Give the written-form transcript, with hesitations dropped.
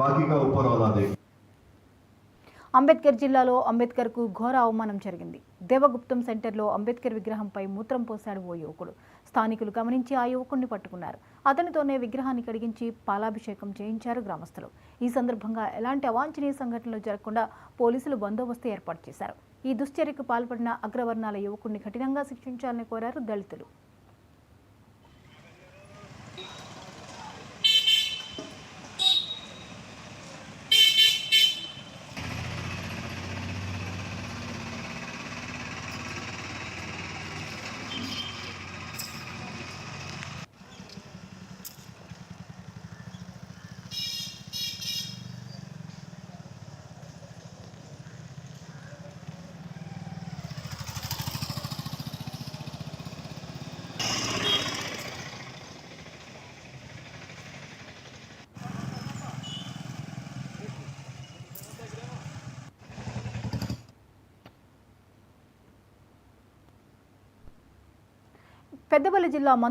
बाकी का ऊपर वाला देख। అంబేద్కర్ జిల్లాలో అంబేద్కర్కు ఘోర అవమానం జరిగింది. దేవగుప్తం సెంటర్లో అంబేద్కర్ విగ్రహంపై మూత్రం పోశాడు ఓ యువకుడు. స్థానికులు గమనించి ఆ యువకుడిని పట్టుకున్నారు. అతనితోనే విగ్రహాన్ని కడిగించి పాలాభిషేకం చేయించారు గ్రామస్తులు. ఈ సందర్భంగా ఎలాంటి అవాంఛనీయ సంఘటనలు జరగకుండా పోలీసులు బందోబస్తు ఏర్పాటు చేశారు. ఈ దుశ్చర్యకు పాల్పడిన అగ్రవర్ణాల యువకుడిని కఠినంగా శిక్షించాలని కోరారు దళితులు. పెద్దపల్లి జిల్లా